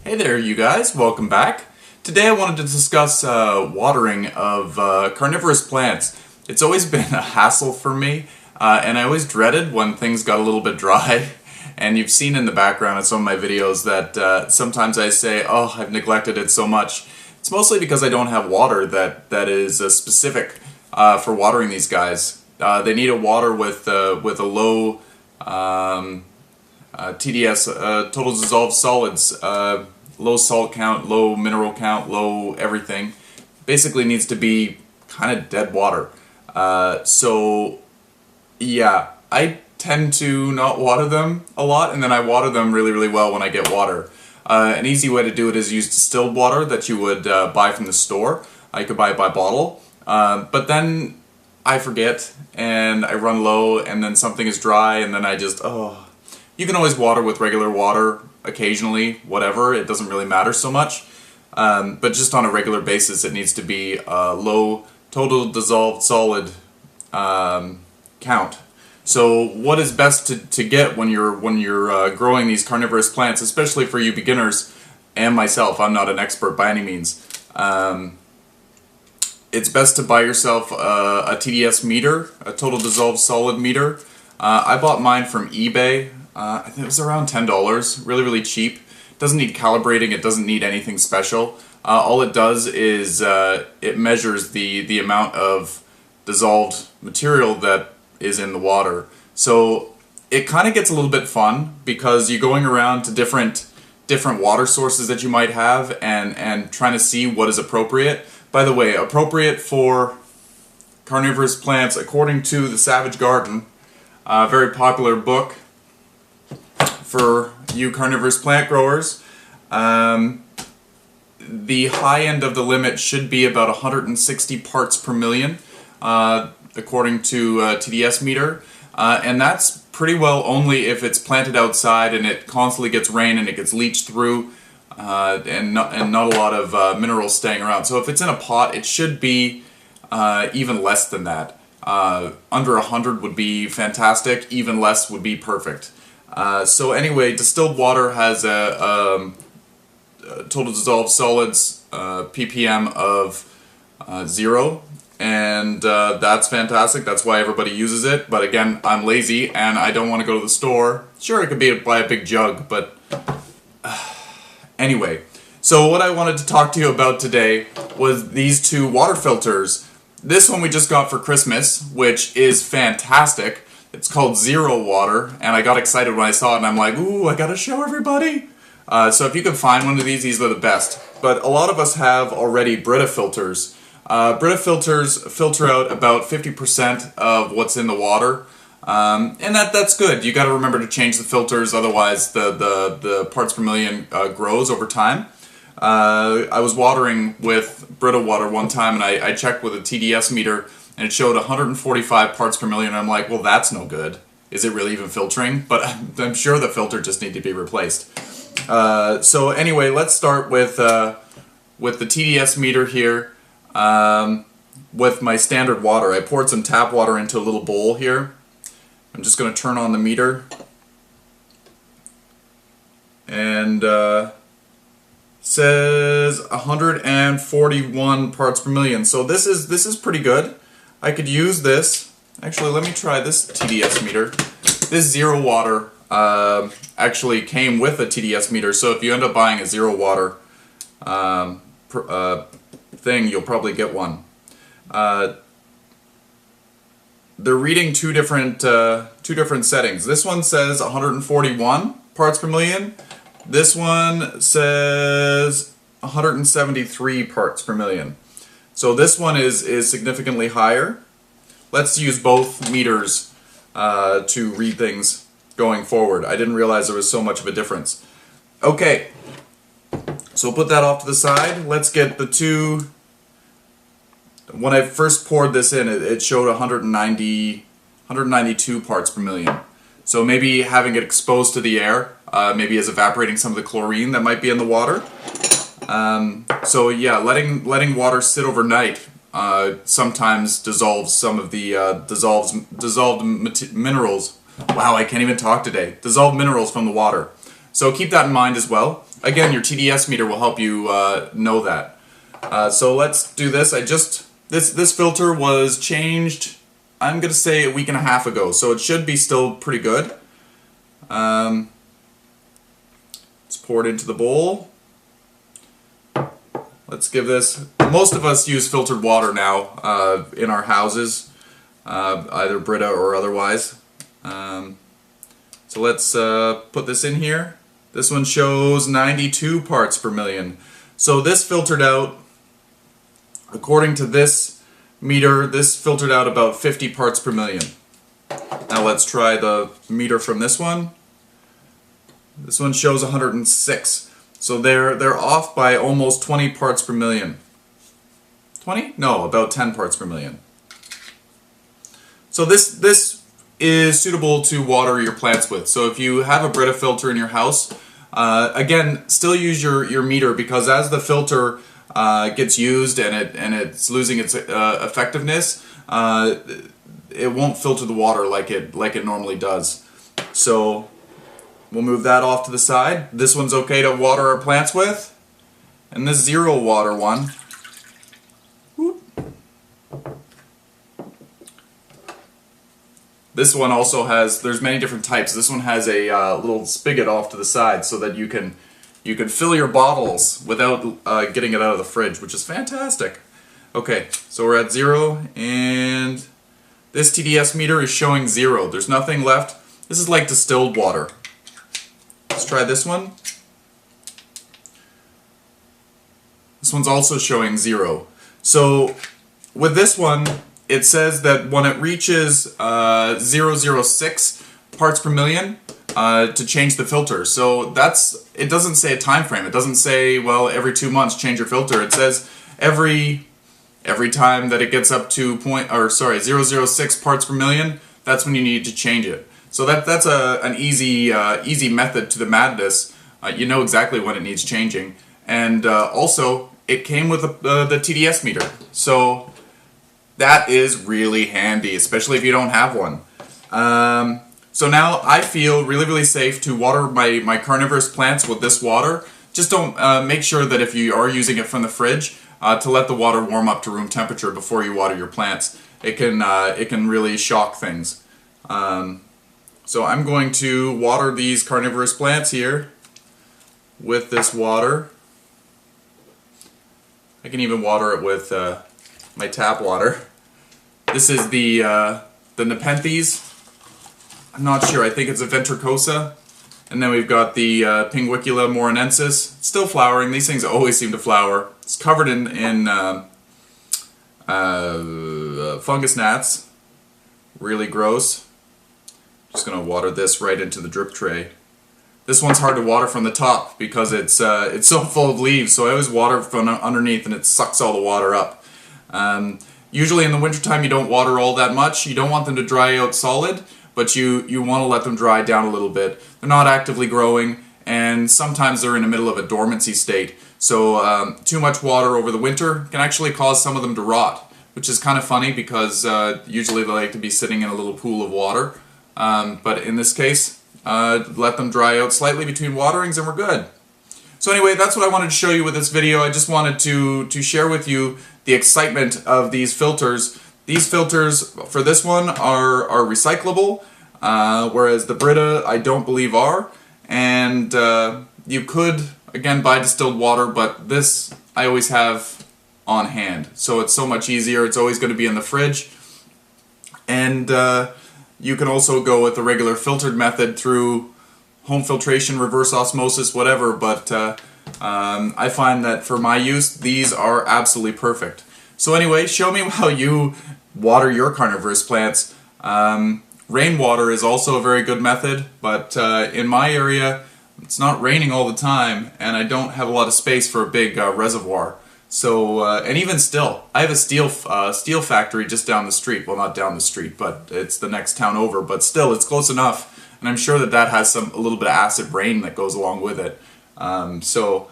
Hey there, you guys. Welcome back. Today I wanted to discuss watering of carnivorous plants. It's always been a hassle for me, and I always dreaded when things got a little bit dry. And you've seen in the background of some of my videos that sometimes I say, oh, I've neglected it so much. It's mostly because I don't have water that is specific for watering these guys. They need a water with a low TDS, total dissolved solids, low salt count, low mineral count, low everything. Basically needs to be kind of dead water. So yeah, I tend to not water them a lot, and then I water them really well when I get water. An easy way to do it is use distilled water that you would buy from the store. You could buy it by bottle, but then I forget and I run low, and then something is dry, and then I just, oh. You can always water with regular water occasionally, whatever, it doesn't really matter so much. But just on a regular basis it needs to be low total dissolved solid count. So what is best to get when you're growing these carnivorous plants, especially for you beginners and myself? I'm not an expert by any means. It's best to buy yourself a TDS meter, a total dissolved solid meter. I bought mine from eBay. I think it was around $10, really cheap. Doesn't need calibrating, it doesn't need anything special. All it does is it measures the amount of dissolved material that is in the water. So it kind of gets a little bit fun because you're going around to different water sources that you might have and trying to see what is appropriate. By the way, appropriate for carnivorous plants according to The Savage Garden, a very popular book for you carnivorous plant growers. The high end of the limit should be about 160 parts per million, according to TDS meter, and that's pretty well only if it's planted outside and it constantly gets rain and it gets leached through, and not a lot of minerals staying around. So if it's in a pot, it should be even less than that. Under 100 would be fantastic, even less would be perfect. So anyway, distilled water has a total dissolved solids ppm of 0, and that's fantastic. That's why everybody uses it. But again, I'm lazy and I don't want to go to the store. Sure, it could be buy a big jug, but anyway. So what I wanted to talk to you about today was these two water filters. This one we just got for Christmas, which is fantastic. It's called Zero Water, and I got excited when I saw it, and I'm like, ooh, I gotta show everybody! So if you can find one of these are the best. But a lot of us have already Brita filters. Brita filters filter out about 50% of what's in the water, and that's good. You gotta remember to change the filters, otherwise the parts per million grows over time. I was watering with Brita water one time, and I checked with a TDS meter, and it showed 145 parts per million, and I'm like, well, that's no good. Is it really even filtering? But I'm sure the filter just needs to be replaced. So anyway, let's start with the TDS meter here, with my standard water. I poured some tap water into a little bowl here. I'm just going to turn on the meter. And says 141 parts per million. So this is pretty good. I could use this. Actually, let me try this TDS meter. This Zero Water actually came with a TDS meter, so if you end up buying a Zero Water thing, you'll probably get one. They're reading two different settings. This one says 141 parts per million. This one says 173 parts per million. So this one is significantly higher. Let's use both meters to read things going forward. I didn't realize there was so much of a difference. Okay, so put that off to the side. Let's get the two. When I first poured this in, it showed 192 parts per million. So maybe having it exposed to the air maybe is evaporating some of the chlorine that might be in the water. So yeah, letting water sit overnight sometimes dissolves some of the dissolved minerals. Wow, I can't even talk today. Dissolved minerals from the water. So keep that in mind as well. again, your TDS meter will help you know that. So let's do this. This filter was changed, I'm gonna say, a week and a half ago, so it should be still pretty good. Let's pour it into the bowl. Let's give this. Most of us use filtered water now in our houses, either Brita or otherwise. So let's put this in here. This one shows 92 parts per million. So this filtered out, according to this meter, this filtered out about 50 parts per million. Now let's try the meter from this one. This one shows 106. So they're off by almost 20 parts per million. 20? No, about 10 parts per million. So this is suitable to water your plants with. So if you have a Brita filter in your house, again, still use your meter, because as the filter gets used and it's losing its effectiveness, it won't filter the water like it normally does. So we'll move that off to the side. This one's okay to water our plants with. And this zero water one, whoop. This one also has, there's many different types. This one has a little spigot off to the side so that you can fill your bottles without getting it out of the fridge, which is fantastic. Okay, so we're at 0, and this TDS meter is showing 0. There's nothing left. This is like distilled water. Let's try this one. This one's also showing 0. So with this one, it says that when it reaches 0.006 parts per million, to change the filter. So it doesn't say a time frame. It doesn't say, well, every 2 months change your filter. It says every time that it gets up to 0.006 parts per million, that's when you need to change it. So that's an easy method to the madness. You know exactly when it needs changing, and also it came with the TDS meter. So that is really handy, especially if you don't have one. So now I feel really safe to water my carnivorous plants with this water. Just don't make sure that if you are using it from the fridge, to let the water warm up to room temperature before you water your plants. It can really shock things. So I'm going to water these carnivorous plants here with this water. I can even water it with my tap water. This is the Nepenthes. I'm not sure. I think it's a ventricosa. And then we've got the Pinguicula morinensis. It's still flowering. These things always seem to flower. It's covered in fungus gnats. Really gross. Just going to water this right into the drip tray. This one's hard to water from the top because it's so full of leaves, so I always water from underneath and it sucks all the water up. Usually in the wintertime you don't water all that much. You don't want them to dry out solid, but you want to let them dry down a little bit. They're not actively growing, and sometimes they're in the middle of a dormancy state. So too much water over the winter can actually cause some of them to rot, which is kind of funny because usually they like to be sitting in a little pool of water. But in this case, let them dry out slightly between waterings and we're good. So anyway, that's what I wanted to show you with this video. I just wanted to share with you the excitement of these filters. These filters for this one are recyclable, whereas the Brita I don't believe are. And you could, again, buy distilled water, but this I always have on hand. So it's so much easier. It's always going to be in the fridge. And you can also go with the regular filtered method through home filtration, reverse osmosis, whatever, but I find that for my use, these are absolutely perfect. So anyway, show me how you water your carnivorous plants. Rainwater is also a very good method, but in my area, it's not raining all the time, and I don't have a lot of space for a big reservoir. So, and even still, I have a steel factory just down the street. Well, not down the street, but it's the next town over. But still, it's close enough, and I'm sure that has a little bit of acid rain that goes along with it. So,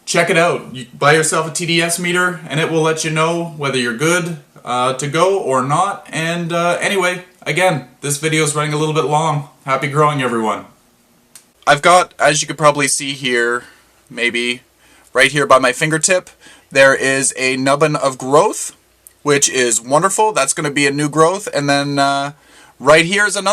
check it out. You buy yourself a TDS meter, and it will let you know whether you're good to go or not. And anyway, again, this video is running a little bit long. Happy growing, everyone. I've got, as you could probably see here, maybe right here by my fingertip, there is a nubbin of growth, which is wonderful. That's going to be a new growth. And then right here is another